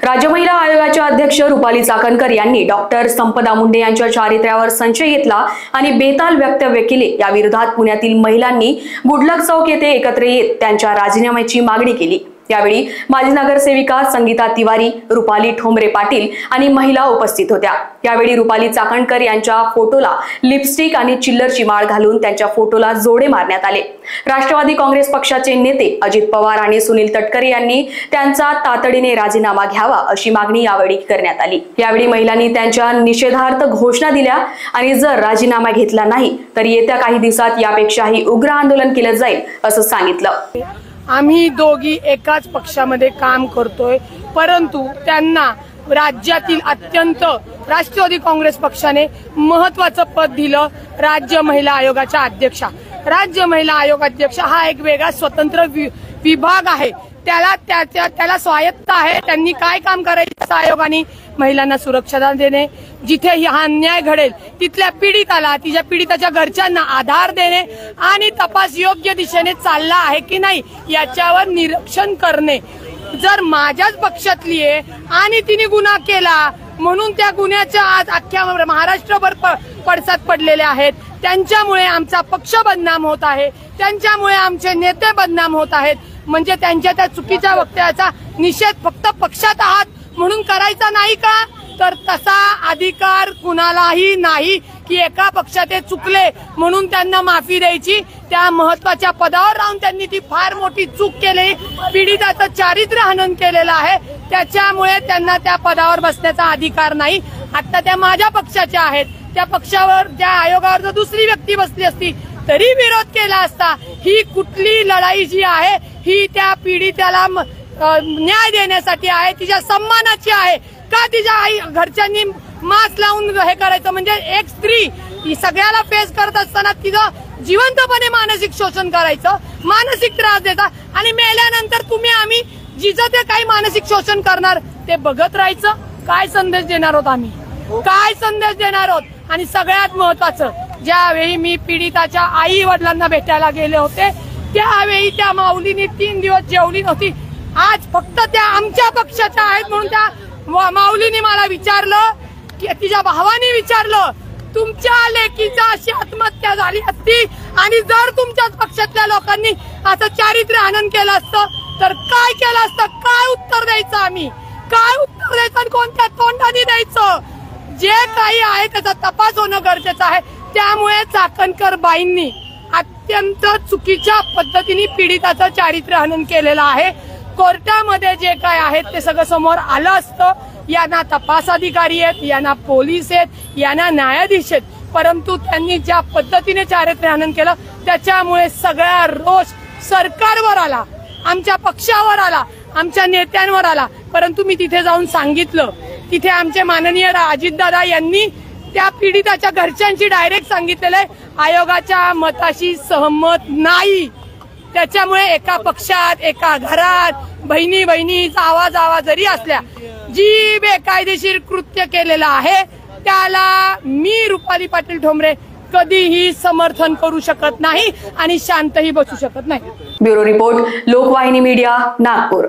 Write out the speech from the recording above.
राज्य महिला आयोगाच्या अध्यक्ष रुपाली चाकणकर यांनी डॉक्टर संपदा मुंडे यांच्या चारित्र्यावर संशय घेतला आणि बेताल वक्तव्य केले। या विरोधात पुण्यातील महिलांनी गुडलक चौक येथे एकत्र येत त्यांच्या राजीनाम्याची मागणी केली। यावेळी माजी नगरसेविका संगीता तिवारी, रुपाली ठोंबरे पाटील आणि महिला उपस्थित होत्या। यावेळी रुपाली चाकणकर यांच्या फोटोला लिपस्टिक आणि चिल्लरची माळ घालून त्यांच्या फोटोला जोडे मारण्यात आले। राष्ट्रवादी काँग्रेस पक्षाचे नेते अजित पवार आणि सुनील तटकरे यांनी त्यांचा तातडीने राजीनामा घ्यावा अशी मागणी यावेळी करण्यात आली। यावेळी महिलांनी त्यांच्या निषेधार्थ घोषणा दिल्या आणि जर राजीनामा घेतला नाही तर येत्या काही दिवसात यापेक्षाही उग्र आंदोलन केलं जाईल असं सांगितलं। आम्ही दोघी एकाच पक्षामध्ये काम करतोय, परंतु त्यांना राज्यातील अत्यंत राष्ट्रवादी काँग्रेस पक्षाने महत्त्वाचं पद दिलं, राज्य महिला आयोगाच्या अध्यक्षा। राज्य महिला आयोग अध्यक्ष हा एक वेगळा स्वतंत्र विभाग आहे, त्याला स्वायत्ता आहे। त्यांनी काय काम करायचं, आयोगाने महिलांना सुरक्षा देणे, जिथे हा अन्याय घडेल तिथल्या पीडिताला, तिच्या पीडिताच्या घरच्यांना आधार देणे आणि तपास योग्य दिशेने चालला आहे की नाही याच्यावर निरीक्षण करणे। जर माझ्याच पक्षातली आहे आणि तिने गुन्हा केला म्हणून त्या गुन्ह्याच्या आज अख्ख्या महाराष्ट्रभर पडसाद पडलेले आहेत, त्यांच्यामुळे आमचा पक्ष बदनाम होत आहे, त्यांच्यामुळे आमचे नेते बदनाम होत आहेत, म्हणजे त्यांच्या त्या चुकीच्या वक्तव्याचा निषेध फक्त पक्षात आहात म्हणून करायचा नाही का? तर तसा अधिकार कुणालाही नाही की एका पक्षात चुकले म्हणून त्यांना माफी द्यायची। त्या महत्वाच्या पदावर राहून त्यांनी ती फार मोठी चूक केली, पीडिताचं चारित्र्य हनन केलेलं आहे, त्याच्यामुळे त्यांना त्या पदावर बसण्याचा अधिकार नाही। आता त्या माझ्या पक्षाच्या आहेत, त्या पक्षावर, त्या आयोगावर जर दुसरी व्यक्ती बसली असती तरी विरोध केला असता। ही कुठली लढाई जी आहे ही त्या पीडिताला न्याय देण्यासाठी आहे, तिच्या सन्मानाची आहे का? तिच्या आई घरच्यांनी मास्क लावून हे करायचं म्हणजे एक स्त्री ही सगळ्याला फेस करत असताना तिचं जिवंतपणे मानसिक शोषण करायचं, मानसिक त्रास द्यायचा आणि मेल्यानंतर तुम्ही आम्ही जिचं ते काही मानसिक शोषण करणार ते बघत राहायचं? काय संदेश देणार आहोत आम्ही, काय संदेश देणार आहोत? आणि सगळ्यात महत्वाचं, ज्यावेळी मी पीडिताच्या आई वडिलांना भेटायला गेले होते त्यावेळी त्या माऊलीने 3 दिवस जेवली नव्हती। आज फक्त त्या आमच्या पक्षाच्या आहेत म्हणून त्या माऊलीने मला विचारलं की, तिच्या भावाने विचारलं, तुमच्या लेकीचा अशी आत्महत्या झाली असती आणि जर तुमच्याच पक्षातल्या लोकांनी असं चारित्र्य हनन केलं असतं तर काय केलं असतं? काय उत्तर द्यायचं आम्ही? काय उत्तर द्यायचं आणि कोणत्या तोंडाने द्यायचं? जे काही आहे त्याचा तपास होणं गरजेचं आहे। त्यामुळे चाकणकर बाईंनी अत्यंत चुकीच्या पद्धतीने पीडिताचं चारित्र्य हनन केलेलं आहे। कोर्टामध्ये जे काय आहे ते सगळं समोर आलं असतं। यांना तपास अधिकारी आहेत, यांना पोलीस आहेत, यांना न्यायाधीश आहेत, परंतु त्यांनी ज्या पद्धतीने चारित्र्य हनन केलं त्याच्यामुळे सगळा रोष सरकारवर आला, आमच्या पक्षावर आला, आमच्या नेत्यांवर आला। परंतु मी तिथे जाऊन सांगितलं, तिथे आमचे माननीय अजितदादा यांनी त्या पीडिताच्या घरच्यांशी डायरेक्ट सांगितलेलं आहे आयोगाच्या मताशी सहमत नाही। त्याच्यामुळे एका पक्षात, एका घरात बहिणी बहिणीचा आवाज जरी असल्या, जी बेकायदेशीर कृत्य केलेलं आहे त्याला मी रुपाली पाटील ठोंबरे कधीही समर्थन करू शकत नाही आणि शांतही बसू शकत नाही। Bureau report, Lokvahini media, Nagpur.